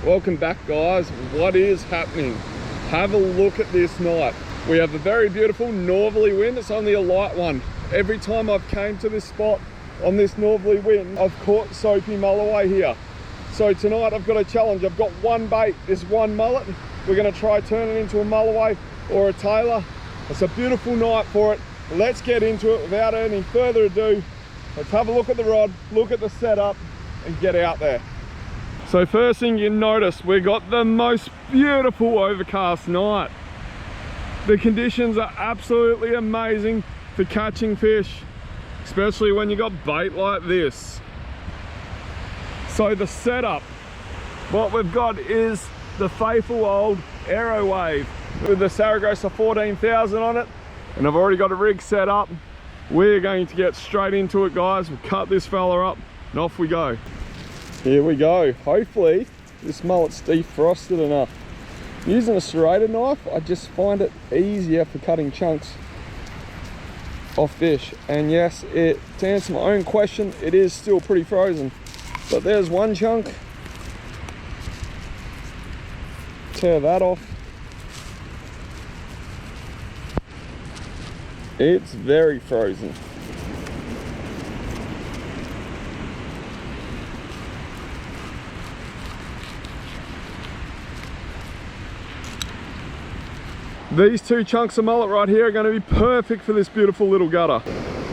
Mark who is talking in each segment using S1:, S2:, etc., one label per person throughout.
S1: Welcome back, guys. What is happening? Have a look at this night. We have a very beautiful northerly wind. It's only a light one. Every time I've came to this spot on this northerly wind, I've caught soapy mulloway here. So tonight I've got a challenge. I've got one bait, this one mullet. We're gonna try turn it into a mulloway or a tailor. It's a beautiful night for it. Let's get into it without any further ado. Let's have a look at the rod, look at the setup, and get out there. So first thing you notice, we got the most beautiful overcast night. The conditions are absolutely amazing for catching fish, especially when you got bait like this. So the setup, what we've got is the faithful old Aero Wave with the Saragossa 14,000 on it, and I've already got a rig set up. We're going to get straight into it, guys. We'll cut this fella up and off we go. Here we go. Hopefully this mullet's defrosted enough. Using a serrated knife, I just find it easier for cutting chunks off fish. And yes, to answer my own question, it is still pretty frozen. But there's one chunk. Tear that off. It's very frozen. These two chunks of mullet right here are going to be perfect for this beautiful little gutter.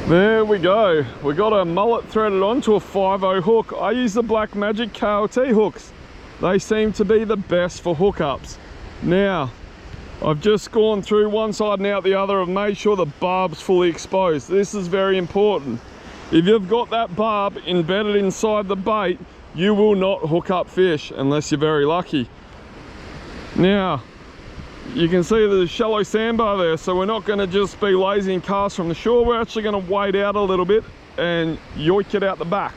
S1: There we go. We got a mullet threaded onto a 5/0 hook. I use the Black Magic KLT hooks. They seem to be the best for hookups. Now, I've just gone through one side and out the other. I've made sure the barb's fully exposed. This is very important. If you've got that barb embedded inside the bait, you will not hook up fish unless you're very lucky. Now, you can see there's a shallow sandbar there, so we're not going to just be lazy and cast from the shore. We're actually going to wade out a little bit and yoink it out the back.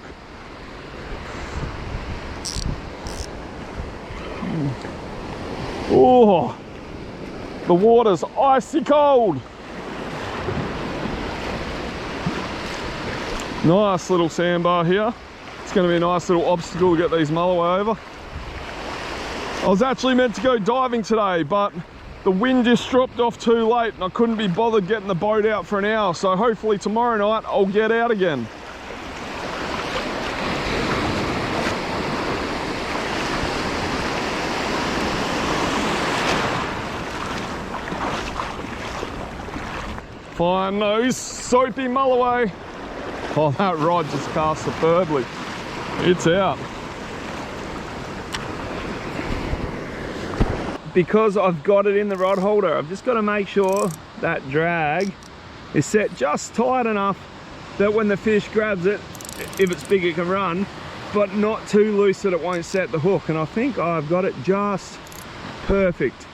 S1: Oh, the water's icy cold. Nice little sandbar here. It's going to be a nice little obstacle to get these mulloway over. I was actually meant to go diving today, but the wind just dropped off too late and I couldn't be bothered getting the boat out for an hour. So hopefully tomorrow night I'll get out again. Find those soapy mulloway. Oh, that rod just cast superbly. It's out. Because I've got it in the rod holder, I've just got to make sure that drag is set just tight enough that when the fish grabs it, if it's big it can run, but not too loose that it won't set the hook. And I think I've got it just perfect.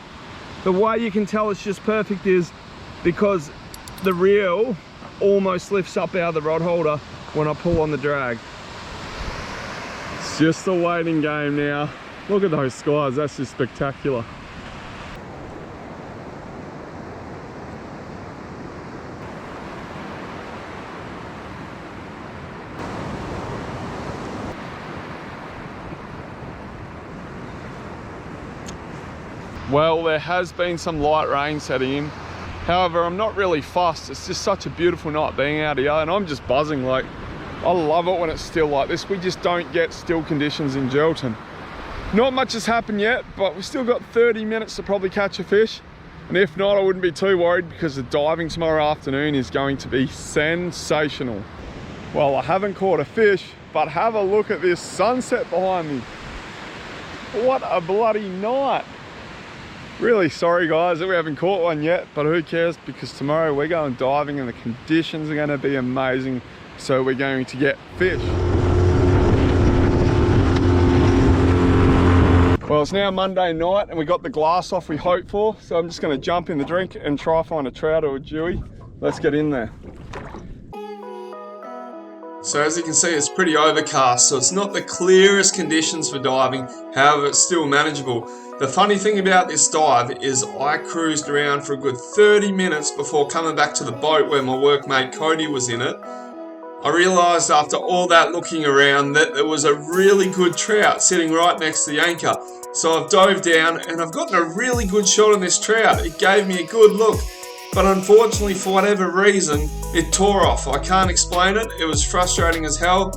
S1: The way you can tell it's just perfect is because the reel almost lifts up out of the rod holder when I pull on the drag. It's just a waiting game now. Look at those skies, that's just spectacular. Well, there has been some light rain setting in. However, I'm not really fussed. It's just such a beautiful night being out here and I'm just buzzing. Like, I love it when it's still like this. We just don't get still conditions in Geraldton. Not much has happened yet, but we've still got 30 minutes to probably catch a fish. And if not, I wouldn't be too worried because the diving tomorrow afternoon is going to be sensational. Well, I haven't caught a fish, but have a look at this sunset behind me. What a bloody night. Really sorry guys that we haven't caught one yet, but who cares, because tomorrow we're going diving and the conditions are going to be amazing, so we're going to get fish. Well, it's now Monday night and we got the glass off we hoped for, so I'm just going to jump in the drink and try find a trout or a dewie. Let's get in there. So as you can see, it's pretty overcast, so it's not the clearest conditions for diving, however it's still manageable. The funny thing about this dive is I cruised around for a good 30 minutes before coming back to the boat where my workmate Cody was in it,
S2: I realised after all that looking around that there was a really good trout sitting right next to the anchor. So I've dove down and I've gotten a really good shot on this trout. It gave me a good look, but unfortunately for whatever reason, it tore off. I can't explain it. It was frustrating as hell.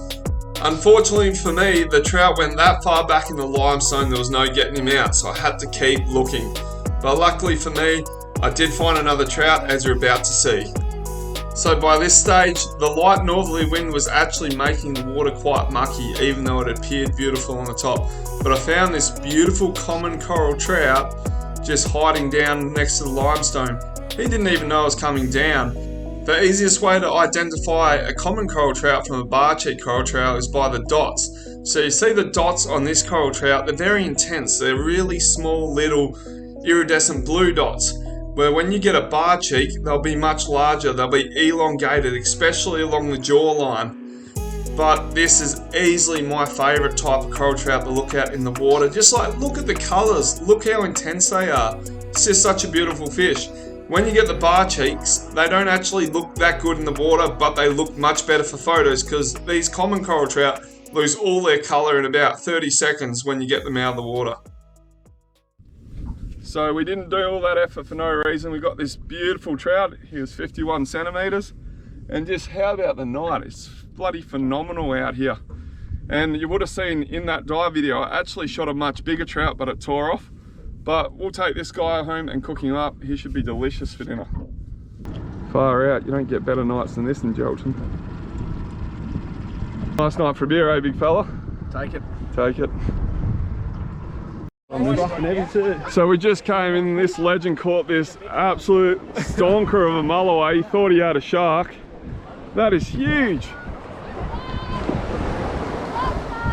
S2: Unfortunately for me, the trout went that far back in the limestone there was no getting him out, so I had to keep looking. But luckily for me, I did find another trout, as you're about to see. So by this stage, the light northerly wind was actually making the water quite mucky, even though it appeared beautiful on the top. But I found this beautiful common coral trout just hiding down next to the limestone. He didn't even know I was coming down. The easiest way to identify a common coral trout from a bar cheek coral trout is by the dots. So you see the dots on this coral trout, they're very intense. They're really small little iridescent blue dots. Where when you get a bar cheek, they'll be much larger, they'll be elongated, especially along the jawline. But this is easily my favourite type of coral trout to look at in the water. Just like, look at the colours, look how intense they are. It's just such a beautiful fish. When you get the bar cheeks, they don't actually look that good in the water, but they look much better for photos because these common coral trout lose all their colour in about 30 seconds when you get them out of the water.
S1: So we didn't do all that effort for no reason. We got this beautiful trout. He was 51 centimeters. And just how about the night? It's bloody phenomenal out here. And you would have seen in that dive video, I actually shot a much bigger trout, but it tore off. But we'll take this guy home and cook him up. He should be delicious for dinner. Far out, you don't get better nights than this in Geraldton. Nice night for a beer, eh, big fella?
S3: Take it.
S1: Take it. So we just came in, this legend caught this absolute stonker of a Mulloway. He thought he had a shark. That is huge.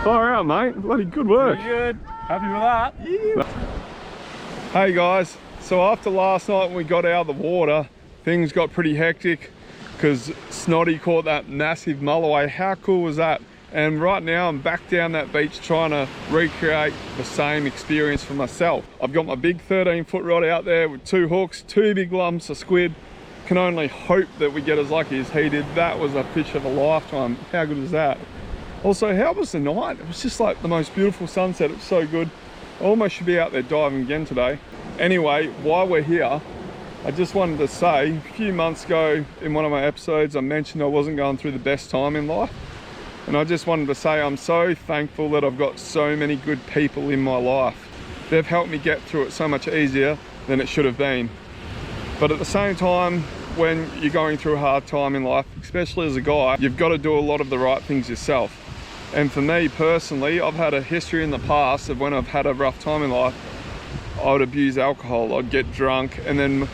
S1: Far out, mate. Bloody good work.
S3: Pretty good. Happy with that.
S1: Yeah. Hey guys, so after last night when we got out of the water, things got pretty hectic because Snotty caught that massive Mulloway. How cool was that? And right now I'm back down that beach trying to recreate the same experience for myself. I've got my big 13-foot rod out there with 2 hooks, 2 big lumps of squid. Can only hope that we get as lucky as he did. That was a fish of a lifetime. How good is that? Also, how was the night? It was just like the most beautiful sunset. It was so good. I almost should be out there diving again today. Anyway, while we're here, I just wanted to say, a few months ago in one of my episodes, I mentioned I wasn't going through the best time in life. And I just wanted to say I'm so thankful that I've got so many good people in my life. They've helped me get through it so much easier than it should have been. But at the same time, when you're going through a hard time in life, especially as a guy, you've got to do a lot of the right things yourself. And for me personally, I've had a history in the past of when I've had a rough time in life, I would abuse alcohol, I'd get drunk, and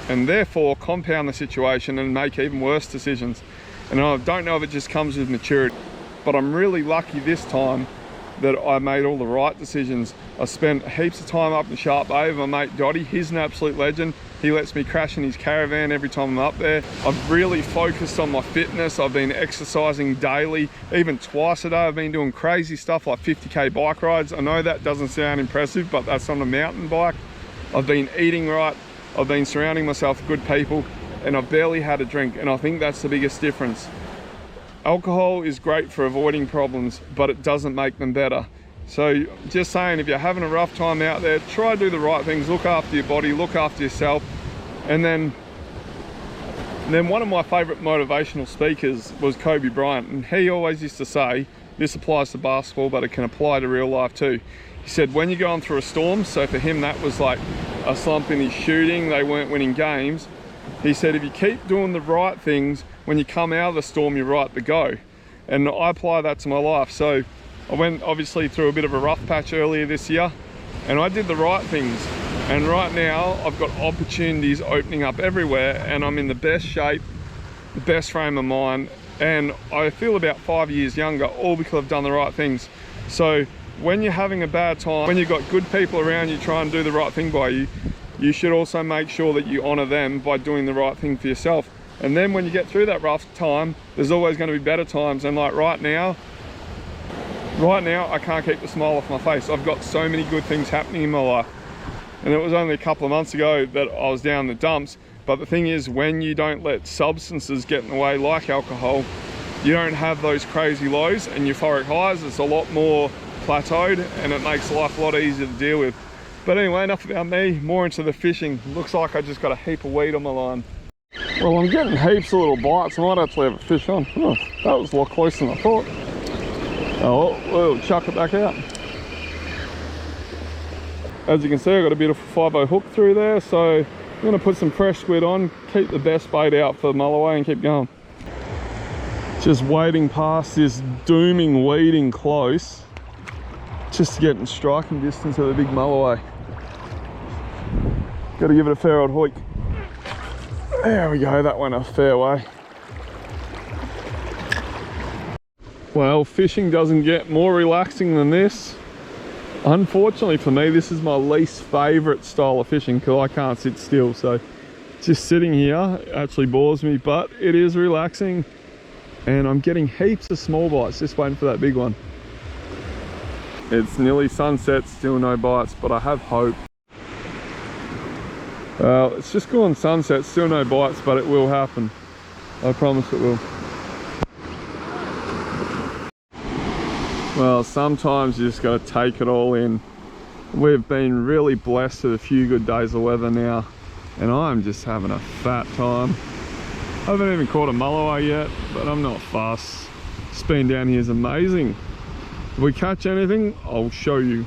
S1: therefore compound the situation and make even worse decisions. And I don't know if it just comes with maturity, but I'm really lucky this time that I made all the right decisions. I spent heaps of time up in Sharp Bay with my mate Dotty. He's an absolute legend. He lets me crash in his caravan every time I'm up there. I've really focused on my fitness. I've been exercising daily, even twice a day. I've been doing crazy stuff like 50k bike rides. I know that doesn't sound impressive, but that's on a mountain bike. I've been eating right. I've been surrounding myself with good people, and I've barely had a drink, and I think that's the biggest difference. Alcohol is great for avoiding problems, but it doesn't make them better. So just saying, if you're having a rough time out there, try to do the right things, look after your body, look after yourself. And then one of my favorite motivational speakers was Kobe Bryant, and he always used to say, this applies to basketball, but it can apply to real life too. He said, when you're going through a storm, so for him that was like a slump in his shooting, they weren't winning games. He said, if you keep doing the right things, when you come out of the storm, you're right to go. And I apply that to my life. So I went obviously through a bit of a rough patch earlier this year, and I did the right things. And right now I've got opportunities opening up everywhere, and I'm in the best shape, the best frame of mind, and I feel about 5 years younger, all because I've done the right things. So when you're having a bad time, when you've got good people around you trying to do the right thing by you, you should also make sure that you honor them by doing the right thing for yourself. And then when you get through that rough time, there's always going to be better times. And like right now I can't keep the smile off my face. I've got so many good things happening in my life. And it was only a couple of months ago that I was down the dumps. But the thing is, when you don't let substances get in the way, like alcohol, you don't have those crazy lows and euphoric highs. It's a lot more plateaued and it makes life a lot easier to deal with. But anyway, enough about me, more into the fishing. Looks like I just got a heap of weed on my line. Well, I'm getting heaps of little bites. I might actually have a fish on. Oh, that was a lot closer than I thought. Oh, we'll chuck it back out. As you can see, I've got a beautiful 5/0 hook through there, so I'm gonna put some fresh squid on, keep the best bait out for the Mulloway and keep going. Just wading past this dooming weeding close, just to get in striking distance of the big Mulloway. Got to give it a fair old hoik. There we go, that went a fair way. Well, fishing doesn't get more relaxing than this. Unfortunately for me, this is my least favourite style of fishing because I can't sit still, so just sitting here actually bores me, but it is relaxing and I'm getting heaps of small bites, just waiting for that big one. It's nearly sunset, still no bites, but I have hope. Well, it's just gone sunset, still no bites, but it will happen. I promise it will. Well, sometimes you just got to take it all in. We've been really blessed with a few good days of weather now, and I'm just having a fat time. I haven't even caught a Mulloway yet, but I'm not fussed. Just being down here is amazing. If we catch anything, I'll show you.